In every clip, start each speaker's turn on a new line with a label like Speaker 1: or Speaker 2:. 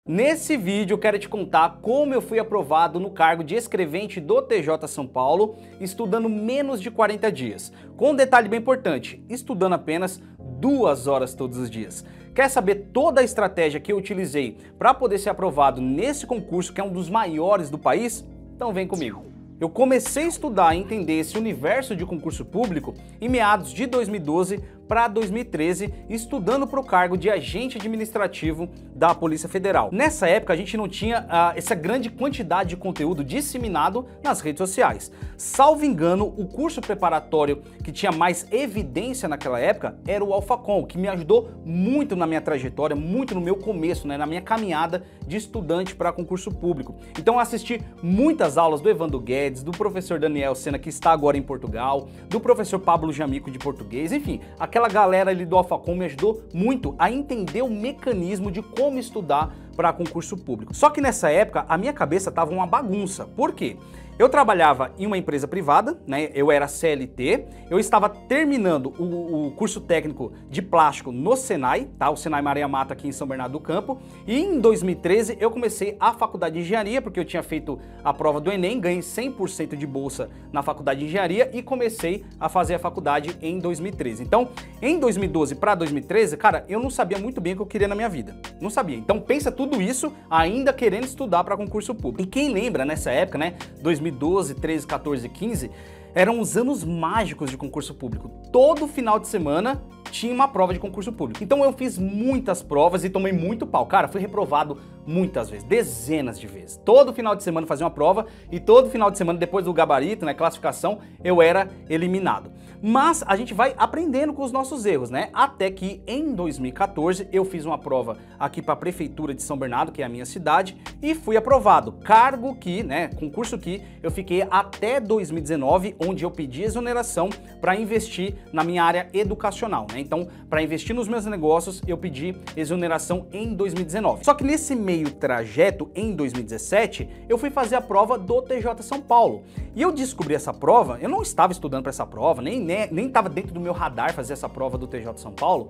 Speaker 1: Nesse vídeo eu quero te contar como eu fui aprovado no cargo de escrevente do TJ São Paulo, estudando menos de 40 dias. Com um detalhe bem importante, estudando apenas 2 horas todos os dias. Quer saber toda a estratégia que eu utilizei para poder ser aprovado nesse concurso, que é um dos maiores do país? Então vem comigo. Eu comecei a estudar e entender esse universo de concurso público em meados de 2012 para 2013, estudando para o cargo de agente administrativo da Polícia Federal. Nessa época a gente não tinha essa grande quantidade de conteúdo disseminado nas redes sociais. Salvo engano, o curso preparatório que tinha mais evidência naquela época era o Alfacom, que me ajudou muito na minha trajetória, muito no meu começo, na minha caminhada de estudante para concurso público. Então eu assisti muitas aulas do Evandro Guedes, do professor Daniel Sena, que está agora em Portugal, do professor Pablo Jamico de português, enfim, aquela galera ali do Alfacom me ajudou muito a entender o mecanismo de como estudar para concurso público. Só que nessa época a minha cabeça estava uma bagunça. Por quê? Eu trabalhava em uma empresa privada, né? Eu era CLT, eu estava terminando o curso técnico de plástico no Senai, tá? O Senai Maria Mata aqui em São Bernardo do Campo, e em 2013 eu comecei a faculdade de engenharia, porque eu tinha feito a prova do Enem, ganhei 100% de bolsa na faculdade de engenharia e comecei a fazer a faculdade em 2013. Então, em 2012 para 2013, cara, eu não sabia muito bem o que eu queria na minha vida. Não sabia. Então pensa tudo isso ainda querendo estudar para concurso público. E quem lembra nessa época, né? 2012, 13, 14, 15, eram os anos mágicos de concurso público. Todo final de semana tinha uma prova de concurso público. Então eu fiz muitas provas e tomei muito pau. Cara, fui reprovado muitas vezes, dezenas de vezes. Todo final de semana fazia uma prova e todo final de semana, depois do gabarito, né, classificação, eu era eliminado. Mas a gente vai aprendendo com os nossos erros, né? Até que em 2014 eu fiz uma prova aqui para a Prefeitura de São Bernardo, que é a minha cidade, e fui aprovado. Cargo que, né, concurso que eu fiquei até 2019, onde eu pedi exoneração para investir na minha área educacional, né? Então, para investir nos meus negócios, eu pedi exoneração em 2019. Só que nesse meio trajeto, em 2017, eu fui fazer a prova do TJ São Paulo. E eu descobri essa prova, eu não estava estudando para essa prova, nem estava dentro do meu radar fazer essa prova do TJ São Paulo,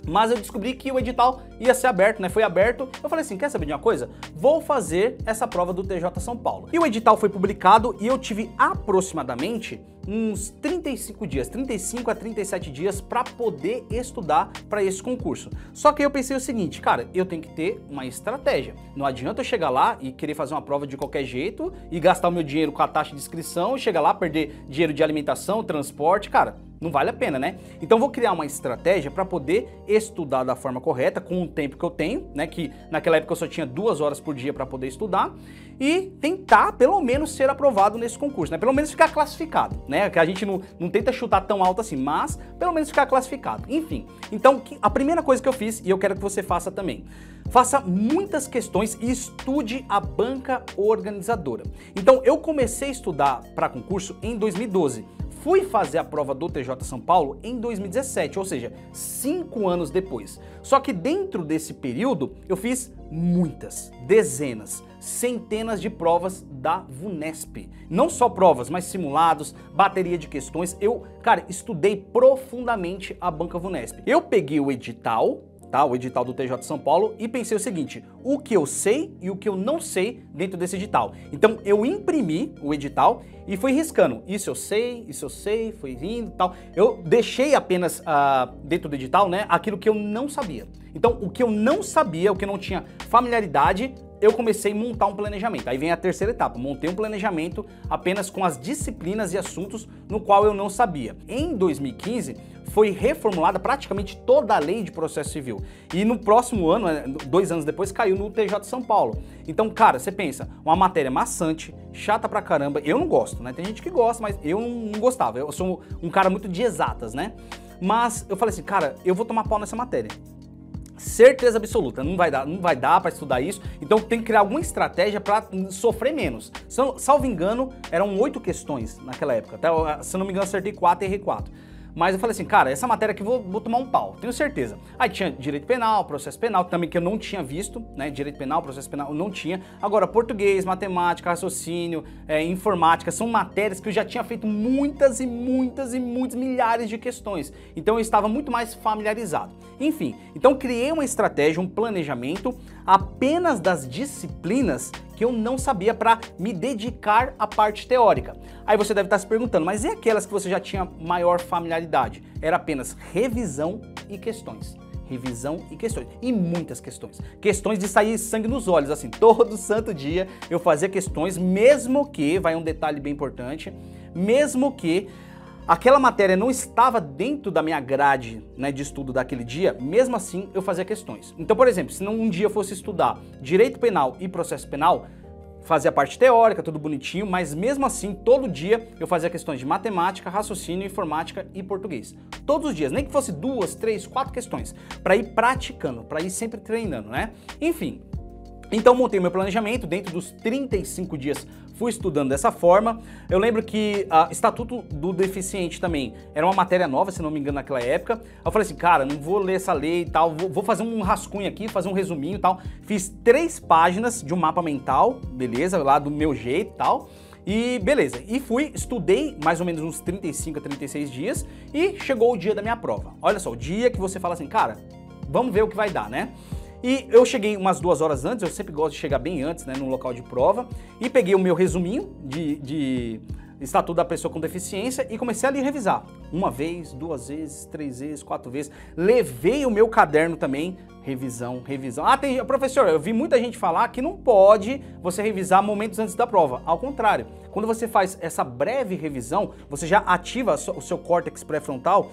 Speaker 1: mas eu descobri que o edital ia ser aberto, né? Foi aberto. Eu falei assim, quer saber de uma coisa? Vou fazer essa prova do TJ São Paulo. E o edital foi publicado e eu tive aproximadamente uns 35 dias, 35 a 37 dias para poder estudar para esse concurso. Só que eu pensei o seguinte, cara, eu tenho que ter uma estratégia. Não adianta eu chegar lá e querer fazer uma prova de qualquer jeito e gastar o meu dinheiro com a taxa de inscrição, chegar lá, perder dinheiro de alimentação, transporte, cara, não vale a pena, né? Então vou criar uma estratégia para poder estudar da forma correta, com o tempo que eu tenho, né? Que naquela época eu só tinha 2 horas por dia para poder estudar e tentar pelo menos ser aprovado nesse concurso, né? Pelo menos ficar classificado, né? Que a gente não tenta chutar tão alto assim, mas pelo menos ficar classificado. Enfim, então a primeira coisa que eu fiz, e eu quero que você faça também, faça muitas questões e estude a banca organizadora. Então eu comecei a estudar para concurso em 2012. Fui fazer a prova do TJ São Paulo em 2017, ou seja, 5 anos depois. Só que dentro desse período eu fiz muitas, dezenas, centenas de provas da VUNESP. Não só provas, mas simulados, bateria de questões. Eu, cara, estudei profundamente a banca VUNESP. Eu peguei o edital, tá? O edital do TJ São Paulo, e pensei o seguinte, o que eu sei e o que eu não sei dentro desse edital. Então eu imprimi o edital e fui riscando, isso eu sei, fui indo e tal. Eu deixei apenas dentro do edital, né, aquilo que eu não sabia. Então o que eu não sabia, o que eu não tinha familiaridade, eu comecei a montar um planejamento. Aí vem a terceira etapa, montei um planejamento apenas com as disciplinas e assuntos no qual eu não sabia. Em 2015 foi reformulada praticamente toda a lei de processo civil e no próximo ano, 2 anos depois, caiu no TJ São Paulo. Então, cara, você pensa, uma matéria maçante, chata pra caramba, eu não gosto, né? Tem gente que gosta, mas eu não gostava, eu sou um cara muito de exatas, né? Mas eu falei assim, cara, eu vou tomar pau nessa matéria. Certeza absoluta, não vai dar para estudar isso, então tem que criar alguma estratégia para sofrer menos. Salvo engano, eram 8 questões naquela época, até, se eu não me engano acertei 4 e errei 4. mas eu falei assim, cara, essa matéria aqui vou tomar um pau, tenho certeza. Aí tinha direito penal, processo penal, também que eu não tinha visto, né, direito penal, processo penal, eu não tinha. Agora, português, matemática, raciocínio, informática, são matérias que eu já tinha feito muitas milhares de questões. Então eu estava muito mais familiarizado. Enfim, então criei uma estratégia, um planejamento apenas das disciplinas que eu não sabia para me dedicar à parte teórica. Aí você deve estar se perguntando, mas e aquelas que você já tinha maior familiaridade? Era apenas revisão e questões. Revisão e questões. E muitas questões. Questões de sair sangue nos olhos, assim, todo santo dia eu fazia questões, mesmo que, vai um detalhe bem importante, mesmo que aquela matéria não estava dentro da minha grade, né, de estudo daquele dia, mesmo assim eu fazia questões. Então, por exemplo, se um dia eu fosse estudar direito penal e processo penal, fazia a parte teórica, tudo bonitinho, mas mesmo assim, todo dia eu fazia questões de matemática, raciocínio, informática e português. Todos os dias, nem que fosse 2, 3, 4 questões, para ir praticando, para ir sempre treinando, né? Enfim, então montei meu planejamento, dentro dos 35 dias fui estudando dessa forma. Eu lembro que Estatuto do Deficiente também era uma matéria nova, se não me engano, naquela época. Eu falei assim, cara, não vou ler essa lei e tal, vou fazer um rascunho aqui, fazer um resuminho e tal. Fiz 3 páginas de um mapa mental, beleza, lá do meu jeito e tal. E beleza, e estudei mais ou menos uns 35 a 36 dias e chegou o dia da minha prova. Olha só, o dia que você fala assim, cara, vamos ver o que vai dar, né? E eu cheguei umas 2 horas antes, eu sempre gosto de chegar bem antes, né, no local de prova, e peguei o meu resuminho de Estatuto da Pessoa com Deficiência e comecei ali a revisar. 1 vez, 2 vezes, 3 vezes, 4 vezes. Levei o meu caderno também, revisão. Professor, eu vi muita gente falar que não pode você revisar momentos antes da prova. Ao contrário, quando você faz essa breve revisão, você já ativa o seu córtex pré-frontal,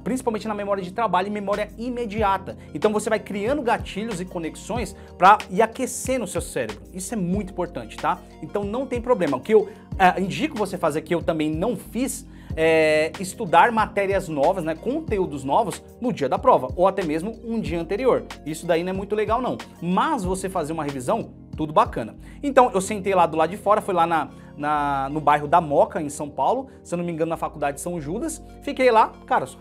Speaker 1: principalmente na memória de trabalho e memória imediata. Então você vai criando gatilhos e conexões para ir aquecendo o seu cérebro. Isso é muito importante, tá? Então não tem problema. O que eu indico você fazer, que eu também não fiz, estudar matérias novas, né, conteúdos novos no dia da prova, ou até mesmo um dia anterior. Isso daí não é muito legal não, mas você fazer uma revisão, tudo bacana. Então eu sentei lá do lado de fora, fui lá no bairro da Moca, em São Paulo, se eu não me engano na faculdade de São Judas, fiquei lá, cara, só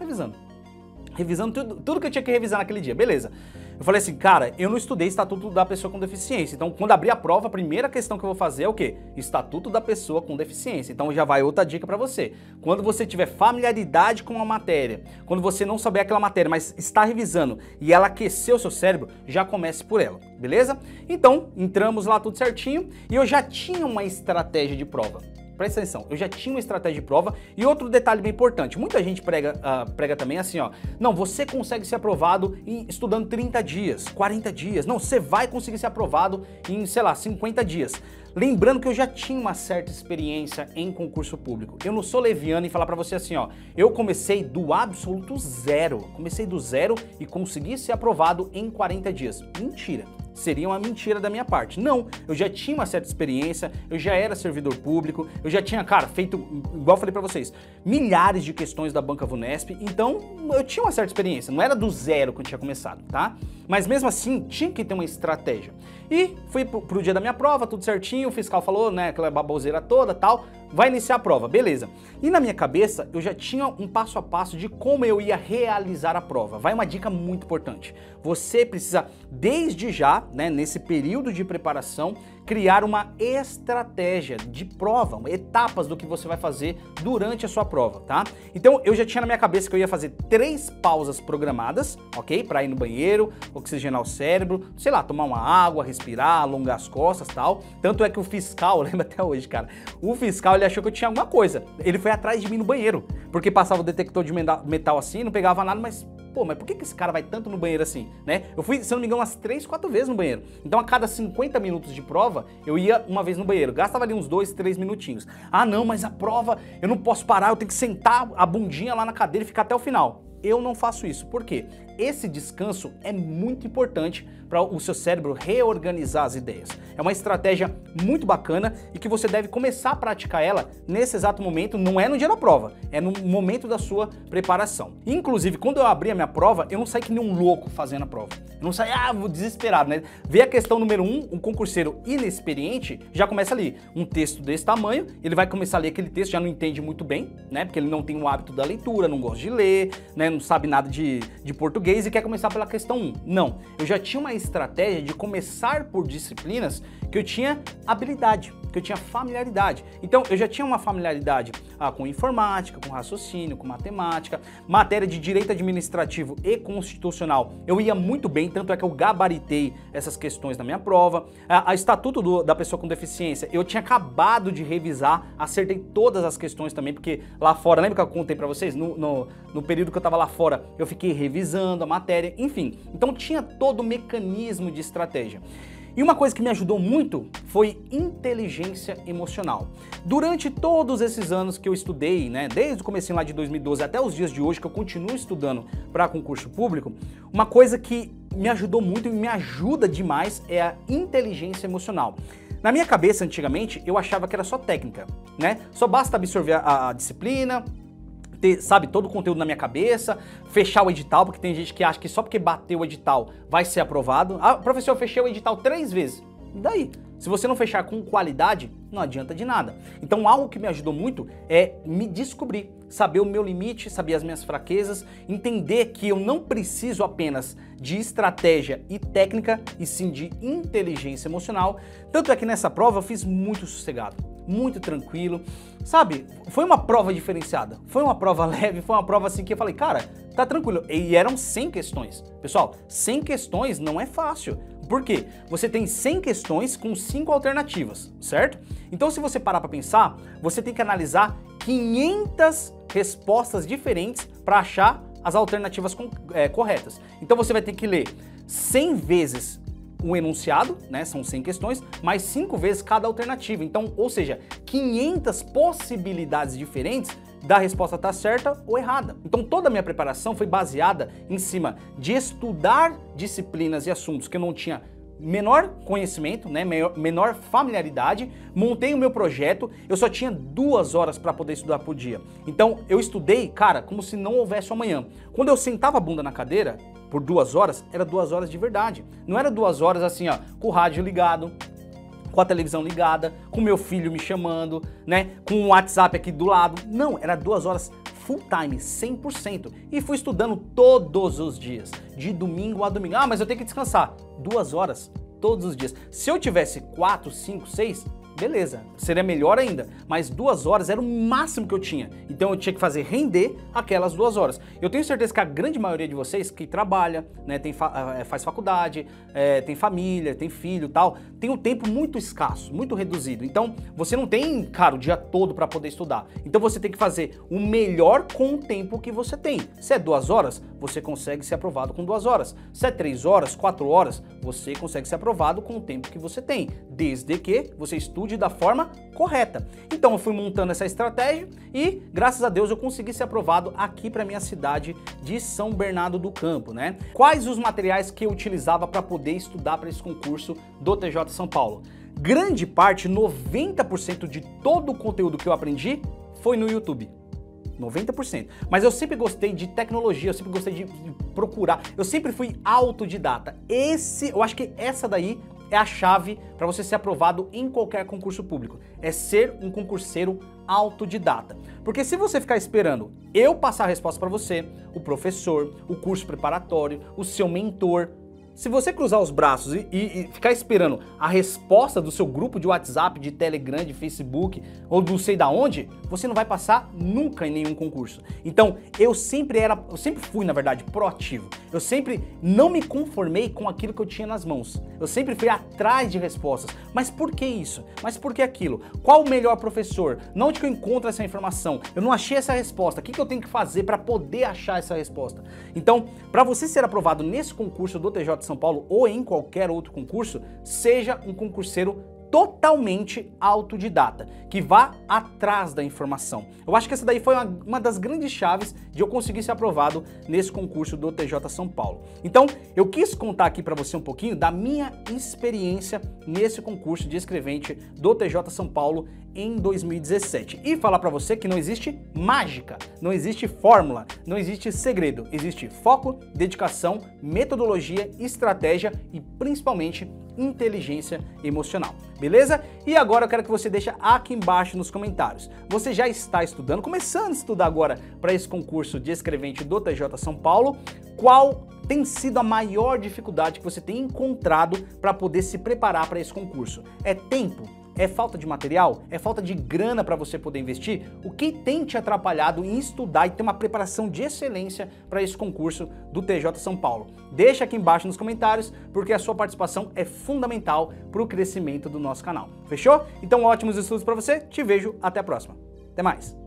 Speaker 1: revisando tudo que eu tinha que revisar naquele dia, beleza. Eu falei assim, cara, eu não estudei Estatuto da Pessoa com Deficiência, então quando abrir a prova, a primeira questão que eu vou fazer é o quê? Estatuto da Pessoa com Deficiência. Então já vai outra dica pra você. Quando você tiver familiaridade com uma matéria, quando você não souber aquela matéria, mas está revisando e ela aqueceu o seu cérebro, já comece por ela, beleza? Então, entramos lá tudo certinho e eu já tinha uma estratégia de prova. Presta atenção, eu já tinha uma estratégia de prova e outro detalhe bem importante, muita gente prega também assim, ó, não, você consegue ser aprovado estudando 30 dias, 40 dias, não, você vai conseguir ser aprovado em, sei lá, 50 dias. Lembrando que eu já tinha uma certa experiência em concurso público. Eu não sou leviano em falar pra você assim, ó, eu comecei do absoluto zero, comecei do zero e consegui ser aprovado em 40 dias. Mentira. Seria uma mentira da minha parte. Não, eu já tinha uma certa experiência, eu já era servidor público, eu já tinha, cara, feito, igual eu falei pra vocês, milhares de questões da Banca Vunesp, então eu tinha uma certa experiência, não era do zero que eu tinha começado, tá? Mas mesmo assim, tinha que ter uma estratégia. E fui pro dia da minha prova, tudo certinho, o fiscal falou, né, aquela baboseira toda, tal, vai iniciar a prova, beleza. E na minha cabeça, eu já tinha um passo a passo de como eu ia realizar a prova. Vai uma dica muito importante. Você precisa, desde já, né, nesse período de preparação, criar uma estratégia de prova, etapas do que você vai fazer durante a sua prova, tá? Então, eu já tinha na minha cabeça que eu ia fazer 3 pausas programadas, ok? Pra ir no banheiro, oxigenar o cérebro, sei lá, tomar uma água, respirar, alongar as costas e tal. Tanto é que o fiscal, eu lembro até hoje, cara, o fiscal, ele achou que eu tinha alguma coisa. Ele foi atrás de mim no banheiro, porque passava o detector de metal assim, não pegava nada, mas... Pô, mas por que esse cara vai tanto no banheiro assim, né? Eu fui, se eu não me engano, umas 3, 4 vezes no banheiro. Então, a cada 50 minutos de prova, eu ia uma vez no banheiro. Gastava ali uns 2, 3 minutinhos. Ah, não, mas a prova, eu não posso parar, eu tenho que sentar a bundinha lá na cadeira e ficar até o final. Eu não faço isso. Por quê? Esse descanso é muito importante para o seu cérebro reorganizar as ideias. É uma estratégia muito bacana e que você deve começar a praticar ela nesse exato momento, não é no dia da prova, é no momento da sua preparação. Inclusive, quando eu abri a minha prova, eu não saí que nem um louco fazendo a prova. Eu não saí, desesperado, né? Vê a questão número 1, um concurseiro inexperiente já começa ali, um texto desse tamanho, ele vai começar a ler aquele texto, já não entende muito bem, né? Porque ele não tem o hábito da leitura, não gosta de ler, né? Não sabe nada de português e quer começar pela questão 1. Não, eu já tinha uma estratégia de começar por disciplinas que eu tinha habilidade, que eu tinha familiaridade. Então, eu já tinha uma familiaridade com informática, com raciocínio, com matemática, matéria de direito administrativo e constitucional. Eu ia muito bem, tanto é que eu gabaritei essas questões na minha prova. A estatuto da pessoa com deficiência, eu tinha acabado de revisar, acertei todas as questões também, porque lá fora, lembra que eu contei pra vocês? No período que eu tava lá fora, eu fiquei revisando a matéria, enfim. Então, tinha todo o mecanismo de estratégia. E uma coisa que me ajudou muito foi inteligência emocional. Durante todos esses anos que eu estudei, né, desde o comecinho lá de 2012 até os dias de hoje, que eu continuo estudando para concurso público, uma coisa que me ajudou muito e me ajuda demais é a inteligência emocional. Na minha cabeça, antigamente, eu achava que era só técnica, né? Só basta absorver a disciplina, ter, sabe, todo o conteúdo na minha cabeça, fechar o edital, porque tem gente que acha que só porque bateu o edital vai ser aprovado. Ah, professor, eu fechei o edital 3 vezes. E daí? Se você não fechar com qualidade, não adianta de nada. Então algo que me ajudou muito é me descobrir, saber o meu limite, saber as minhas fraquezas, entender que eu não preciso apenas de estratégia e técnica, e sim de inteligência emocional. Tanto é que nessa prova eu fiz muito sossegado, muito tranquilo, sabe? Foi uma prova diferenciada, foi uma prova leve, foi uma prova assim que eu falei, cara, tá tranquilo. E eram 100 questões. Pessoal, 100 questões não é fácil. Por quê? Você tem 100 questões com 5 alternativas, certo? Então, se você parar para pensar, você tem que analisar 500 respostas diferentes para achar as alternativas corretas. Então, você vai ter que ler 100 vezes um enunciado, né? São 100 questões, mais 5 vezes cada alternativa. Então, ou seja, 500 possibilidades diferentes da resposta estar certa ou errada. Então toda a minha preparação foi baseada em cima de estudar disciplinas e assuntos que eu não tinha menor conhecimento, né, menor familiaridade, montei o meu projeto, eu só tinha 2 horas para poder estudar por dia. Então eu estudei, cara, como se não houvesse amanhã. Quando eu sentava a bunda na cadeira por 2 horas, era 2 horas de verdade. Não era 2 horas assim, ó, com o rádio ligado, com a televisão ligada, com meu filho me chamando, né, com o WhatsApp aqui do lado. Não, era 2 horas full time, 100%. E fui estudando todos os dias, de domingo a domingo. Ah, mas eu tenho que descansar. 2 horas todos os dias. Se eu tivesse 4, 5, 6, beleza, seria melhor ainda, mas 2 horas era o máximo que eu tinha, então eu tinha que fazer render aquelas 2 horas. Eu tenho certeza que a grande maioria de vocês que trabalha, né, faz faculdade, tem família, tem filho e tal, tem um tempo muito escasso, muito reduzido, então você não tem, cara, o dia todo para poder estudar, então você tem que fazer o melhor com o tempo que você tem. Se é 2 horas, você consegue ser aprovado com 2 horas, se é 3 horas, 4 horas, você consegue ser aprovado com o tempo que você tem, desde que você estude da forma correta. Então eu fui montando essa estratégia e, graças a Deus, eu consegui ser aprovado aqui para minha cidade de São Bernardo do Campo, né? Quais os materiais que eu utilizava para poder estudar para esse concurso do TJ São Paulo? Grande parte, 90% de todo o conteúdo que eu aprendi foi no YouTube. 90%. Mas eu sempre gostei de tecnologia, eu sempre gostei de procurar, eu sempre fui autodidata. Eu acho que essa daí é a chave para você ser aprovado em qualquer concurso público. É ser um concurseiro autodidata. Porque se você ficar esperando eu passar a resposta para você, o professor, o curso preparatório, o seu mentor, se você cruzar os braços e ficar esperando a resposta do seu grupo de WhatsApp, de Telegram, de Facebook ou não sei da onde, você não vai passar nunca em nenhum concurso. Então, eu sempre fui, na verdade, proativo. Eu sempre não me conformei com aquilo que eu tinha nas mãos. Eu sempre fui atrás de respostas. Mas por que isso? Mas por que aquilo? Qual o melhor professor? Onde que eu encontro essa informação? Eu não achei essa resposta. O que eu tenho que fazer para poder achar essa resposta? Então, para você ser aprovado nesse concurso do TJ de São Paulo ou em qualquer outro concurso, seja um concurseiro totalmente autodidata. que vá atrás da informação. Eu acho que essa daí foi uma das grandes chaves de eu conseguir ser aprovado nesse concurso do TJ São Paulo. Então, eu quis contar aqui para você um pouquinho da minha experiência nesse concurso de escrevente do TJ São Paulo em 2017 e falar para você que não existe mágica, não existe fórmula, não existe segredo, existe foco, dedicação, metodologia, estratégia e principalmente inteligência emocional, beleza? E agora eu quero que você deixe aqui embaixo nos comentários. Você já está estudando, começando a estudar agora para esse concurso de escrevente do TJ São Paulo? Qual tem sido a maior dificuldade que você tem encontrado para poder se preparar para esse concurso? É tempo? É falta de material? É falta de grana para você poder investir? O que tem te atrapalhado em estudar e ter uma preparação de excelência para esse concurso do TJ São Paulo? Deixa aqui embaixo nos comentários, porque a sua participação é fundamental para o crescimento do nosso canal. Fechou? Então ótimos estudos para você, te vejo até a próxima. Até mais!